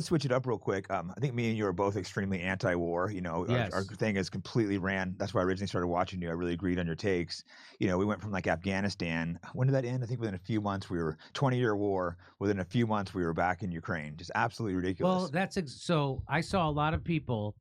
switch it up real quick. I think me and you are both extremely anti-war. Our Yes. thing is completely ran. That's why I originally started watching you. I really agreed on your takes. We went from like Afghanistan. When did that end? I think within a few months we were 20-year war. Within a few months we were back in Ukraine. Just absolutely Well, ridiculous. so I saw a lot of people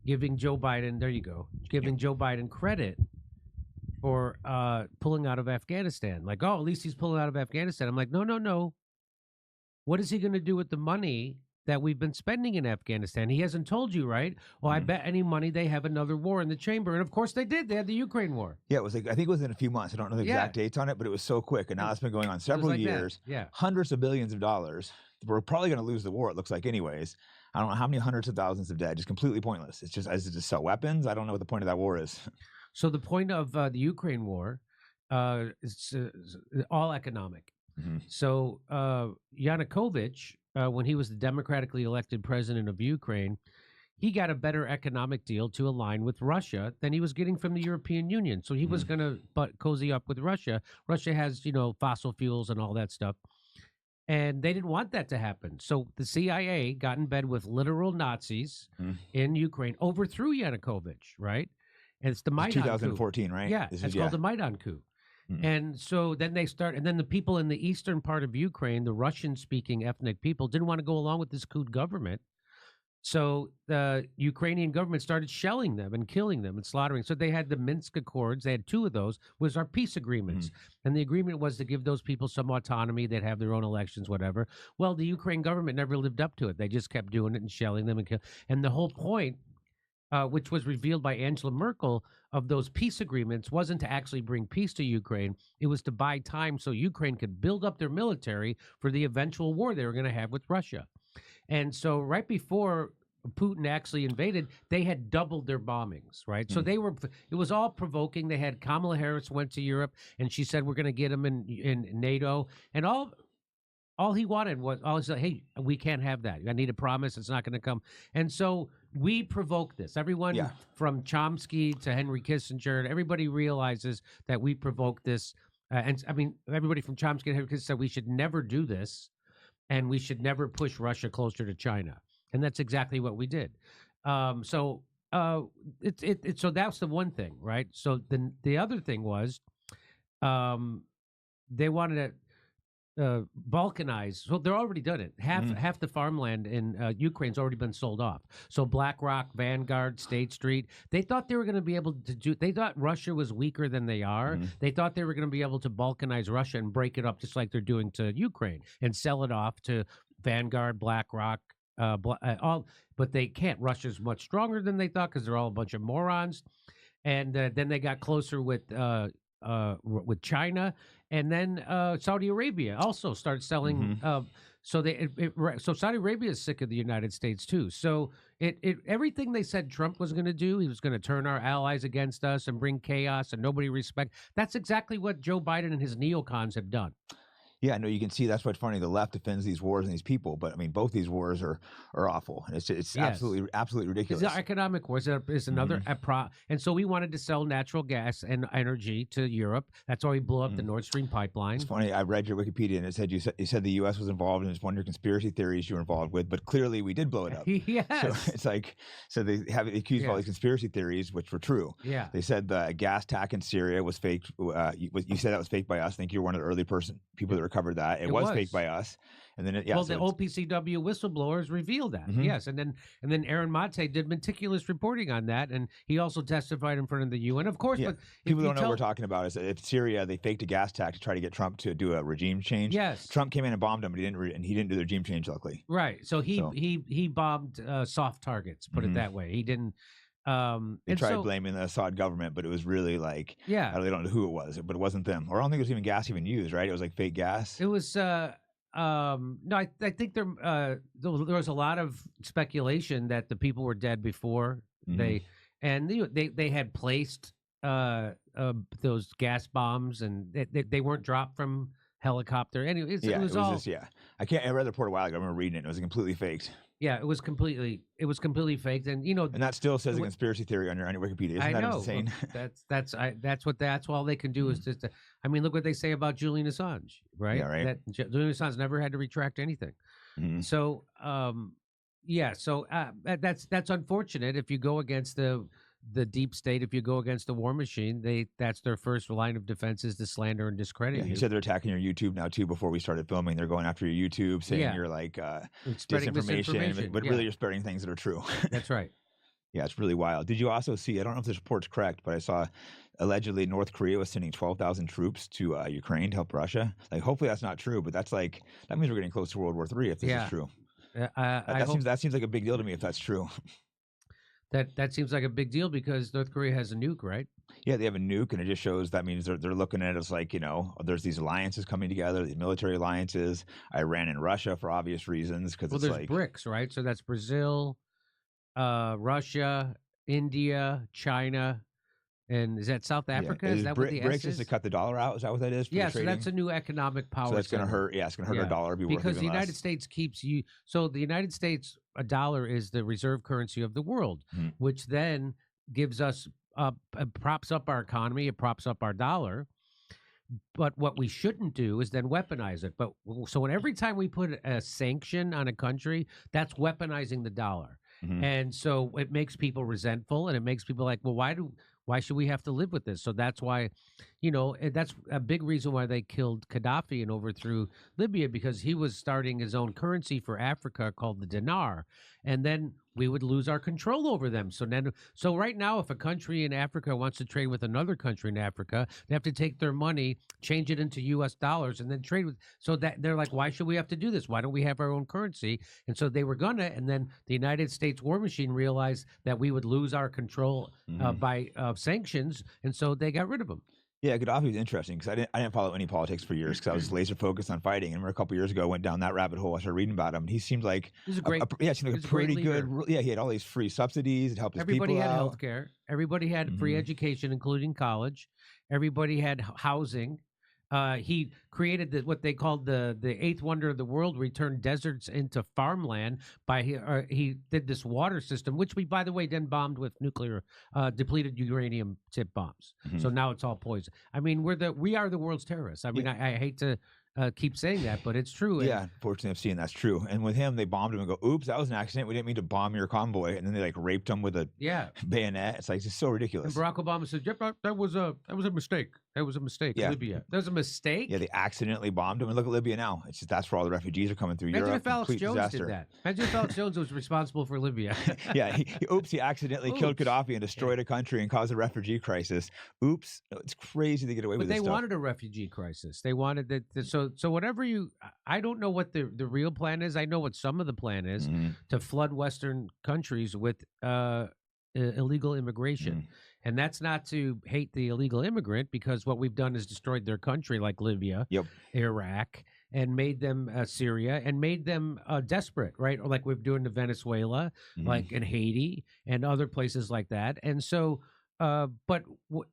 giving Joe Biden, there you go, giving Joe Biden credit for pulling out of Afghanistan. Like, oh, at least he's pulling out of Afghanistan. I'm like, no, no, no. What is he going to do with the money that we've been spending in Afghanistan? He hasn't told you, right? Well, I Mhm. bet any money they have another war in the chamber. And of course they did. They had the Ukraine war. Yeah, it was like I think it was in a few months. I don't know the Yeah. exact dates on it, but it was so quick, and now And it's been going on it was several like that. years. Yeah. Hundreds of billions of dollars. We're probably going to lose the war. It looks like, anyways. I don't know how many hundreds of thousands of dead. Just completely pointless. It's just sell weapons. I don't know what the point of that war is. So the point of the Ukraine war is all economic. Mhm. So Yanukovych, when he was the democratically elected president of Ukraine, he got a better economic deal to align with Russia than he was getting from the European Union. So he was going to cozy up with Russia. Russia has, fossil fuels and all that stuff. And they didn't want that to happen. So the CIA got in bed with literal Nazis Mhm. in Ukraine, overthrew Yanukovych, right? And it's the Maidan coup. 2014, right? Yeah, it's called the Maidan coup. And so then and then the people in the eastern part of Ukraine, the Russian-speaking ethnic people, didn't want to go along with this coup government. So the Ukrainian government started shelling them and killing them and slaughtering. So they had the Minsk Accords. They had two of those, was our peace agreements. And the agreement was to give those people some autonomy. They'd have their own elections, whatever. Well, the Ukraine government never lived up to it. They just kept doing it and shelling them. And the whole point, which was revealed by Angela Merkel, of those peace agreements wasn't to actually bring peace to Ukraine. It was to buy time so Ukraine could build up their military for the eventual war they were going to have with Russia. And so right before Putin actually invaded, they had doubled their bombings, right? So it was all provoking. They had Kamala Harris went to Europe and she said, we're going to get them in NATO. And all he wanted was, he said, hey, we can't have that. I need a promise. It's not going to come. And so we provoked this. Everyone from Chomsky to Henry Kissinger, everybody realizes that we provoked this. And I mean, everybody from Chomsky to Henry Kissinger said we should never do this. And we should never push Russia closer to China, and that's exactly what we did. So that's the one thing, right? So then the other thing was, they wanted to balkanize. So they're already done it. Half the farmland in Ukraine's already been sold off. So BlackRock, Vanguard, State Street, they thought they were going to be able to do. They thought Russia was weaker than they are. They thought they were going to be able to balkanize Russia and break it up, just like they're doing to Ukraine, and sell it off to Vanguard, BlackRock, all. But they can't. Russia's much stronger than they thought because they're all a bunch of morons. And then they got closer with China, and then Saudi Arabia also started selling. So Saudi Arabia is sick of the United States too. So everything they said Trump was going to do, he was going to turn our allies against us and bring chaos and nobody respect. That's exactly what Joe Biden and his neocons have done. Yeah, no, you can see that's what's funny. The left defends these wars and these people, but I mean, both these wars are awful. It's Yes. absolutely ridiculous. The economic wars is another and so we wanted to sell natural gas and energy to Europe. That's why we blew up the Nord Stream pipeline. It's funny. I read your Wikipedia and it said you said the U.S. was involved, and it's one of your conspiracy theories you were involved with. But clearly, we did blow it up. Yes. So it's like they have accused of all these conspiracy theories, which were true. Yeah. They said the gas attack in Syria was fake. You said that was fake by us. I think you were one of the early people that recovered that. It was fake by us. And then the OPCW whistleblowers revealed that. Yes, and then Aaron Mate did meticulous reporting on that, and he also testified in front of the UN. Of course, but people don't know what we're talking about. Is if Syria, they faked a gas attack to try to get Trump to do a regime change. Yes, Trump came in and bombed him, but he didn't do the regime change. Luckily, right. So he bombed soft targets. Put it that way. He didn't. They tried blaming the Assad government, but it was really like I really don't know who it was, but it wasn't them. Or I don't think it was even gas even used. Right? It was like fake gas. It was. No, I think there was a lot of speculation that the people were dead before they had placed those gas bombs, and they weren't dropped from helicopter. Anyway, it was all. I read the report a while ago. I remember reading it. It was completely faked. Yeah, it was completely faked, and and that still says a conspiracy theory on your Wikipedia. Isn't that insane? That's all they can do is just. I mean, look what they say about Julian Assange, right? Yeah, right. That Julian Assange never had to retract anything. So Yeah, so that's unfortunate. If you go against the deep state, if you go against the war machine, that's their first line of defense is to slander and discredit Yeah, you you. said they're attacking your YouTube now too. Before we started filming, they're going after your YouTube, saying Yeah, you're like and spreading disinformation, misinformation. but really Yeah, you're spreading things that are true. that's right. Yeah, it's really wild. Did you also see? I don't know if this report's correct, but I saw allegedly North Korea was sending 12,000 troops to Ukraine to help Russia. Like, hopefully that's not true, but that's like that means we're getting close to World War III if this is Yeah, true. I hope That seems like a big deal to me if that's true. that seems like a big deal because North Korea has a nuke, right? Yeah, they have a nuke, and it just shows that means they're looking at it as like there's these alliances coming together, these military alliances, Iran and Russia for obvious reasons because Well, it's there's like BRICS, right? So that's Brazil, Russia, India, China, and is that South yeah, Africa? Is that what the S BRICS is to is? cut the dollar out. Is that what that is for the Yeah, so that's trading? a new economic So power that's going to center. hurt. Yeah, it's going to hurt our Yeah, dollar be worth because the even United less. States keeps you. So the United States, a dollar is the reserve currency of the world, Mhm. which then gives us props up our economy. It props up our dollar. But what we shouldn't do is then weaponize it. But so when every time we put a sanction on a country, that's weaponizing the dollar. Mhm. And so it makes people resentful and it makes people like, well, why should we have to live with this? So that's why, that's a big reason why they killed Gaddafi and overthrew Libya because he was starting his own currency for Africa called the dinar. And then we would lose our control over them. So right now, if a country in Africa wants to trade with another country in Africa, they have to take their money, change it into U.S. dollars, and then trade with. So that they're like, why should we have to do this? Why don't we have our own currency? And so they were gonna, and then the United States war machine realized that we would lose our control Mhm. by sanctions, and so they got rid of them. Yeah, Gaddafi was interesting because I didn't follow any politics for years because I was laser focused on fighting. And I remember a couple years ago, I went down that rabbit hole. I started reading about him. And he seemed like He's a great, yeah, seemed like he's a a great pretty good. leader. Yeah, he had all these free subsidies. It helped his Everybody people had out. health care. Everybody had free Mhm. education, including college. Everybody had housing. He created what they called the eighth wonder of the world, where he turned deserts into farmland. He did this water system, which we, by the way, then bombed with nuclear depleted uranium tip bombs. Mhm. So now it's all poison. I mean, we are the world's terrorists. I mean, Yeah, I hate to keep saying that, but it's true. And yeah. Fortunately, I've seen that's true. And with him, they bombed him and go, "Oops, that was an accident. We didn't mean to bomb your convoy." And then they like raped him with a yeah, bayonet. It's like it's just so and ridiculous. Barack Obama said, "Yep, that was a mistake. That was a mistake. Yeah, Libya. That was a mistake." yeah. They accidentally bombed him. And look at Libya now. It's just that's where all the refugees are coming through Imagine Europe. if Alex Complete Jones disaster. did that. Imagine if Alex Jones was responsible for Libya. Yeah, he accidentally killed Oops. Gaddafi and destroyed a country and caused a refugee crisis. Oops, it's crazy to get away But with they this stuff. wanted a refugee crisis. They wanted that. So whatever I don't know what the real plan is. I know what some of the plan is Mhm. to flood Western countries with illegal immigration. Mhm. And that's not to hate the illegal immigrant because what we've done is destroyed their country, like Libya, Yep. Iraq, and made them Syria, and made them desperate, right? Or like we're doing to Venezuela, Mhm. like in Haiti, and other places like that. And so, but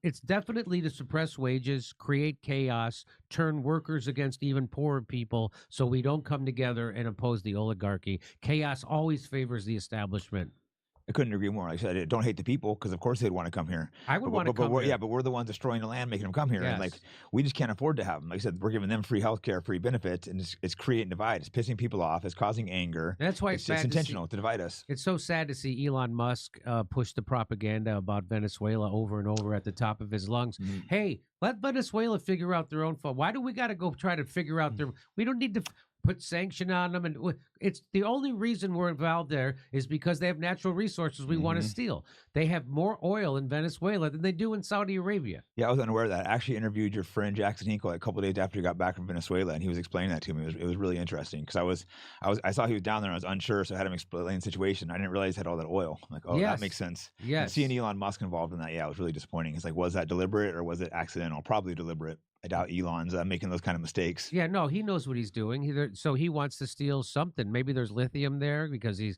it's definitely to suppress wages, create chaos, turn workers against even poorer people, so we don't come together and oppose the oligarchy. Chaos always favors the establishment. I couldn't agree more. Like I said, I don't hate the people because of course they'd want to come here. I would want to come we're, here. yeah, but we're the ones destroying the land, making them come here, and like Yes. we just can't afford to have them. Like I said, we're giving them free healthcare, free benefits, and it's creating divide. It's pissing people off. It's causing anger. And that's why It's it's bad to see. intentional to divide us. It's so sad to see Elon Musk push the propaganda about Venezuela over and over at the top of his lungs. Mhm. Hey, let Venezuela figure out their own fault. Why do we got to go try to figure out their? We don't need to put sanction on them. And it's the only reason we're involved there is because they have natural resources we want to Mhm. steal. They have more oil in Venezuela than they do in Saudi Arabia. Yeah, I was unaware of that. I actually interviewed your friend Jackson Hinkle a couple days after he got back from Venezuela, and he was explaining that to me. It was really interesting because I saw he was down there. And I was unsure, so I had him explain the situation. I didn't realize he had all that oil. I'm like, oh, Yes. that makes sense. And Yes. seeing Elon Musk involved in that, yeah, it was really disappointing. It's like, was that deliberate or was it accidental? Probably deliberate. I doubt Elon's making those kind of mistakes. Yeah, no, he knows what he's doing. So he wants to steal something. Maybe there's lithium there because he's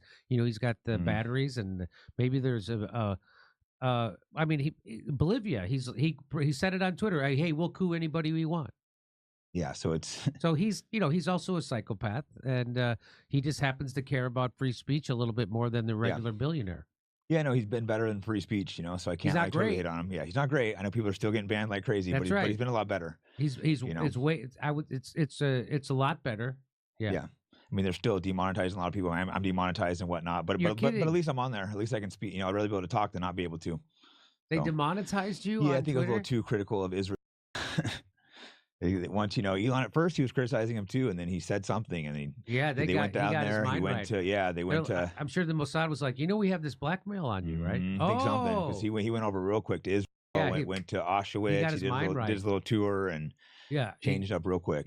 got the Mhm. batteries, and maybe there's I mean, Bolivia. He said it on Twitter. Hey, we'll coup anybody we want. Yeah, so it's So he's also a psychopath, and he just happens to care about free speech a little bit more than the regular billionaire. yeah, no, he's been better than free speech, so I can't not like totally great. hate on him. Yeah, he's not great. I know people are still getting banned like crazy, That's but right. he's been a lot better. He's You know? it's way it's, I would it's a lot better. Yeah. Yeah. I mean, they're still demonetizing a lot of people. I'm demonetized and whatnot, but You're but at kidding. least I'm on there. At least I can speak. I'd rather be able to talk than not be able to. They So demonetized you yeah, I on think I was a little Twitter? too critical of Israel. Once Elon at first he was criticizing him too, and then he said something, and Yeah, they went he down got his there. He mind went right. to they went to I'm sure the Mossad was like, we have this blackmail on you, right? I think something because Oh, he went over real quick to Israel. yeah, Went to he Auschwitz. got He his did mind did right. his little tour and Yeah, changed up real quick.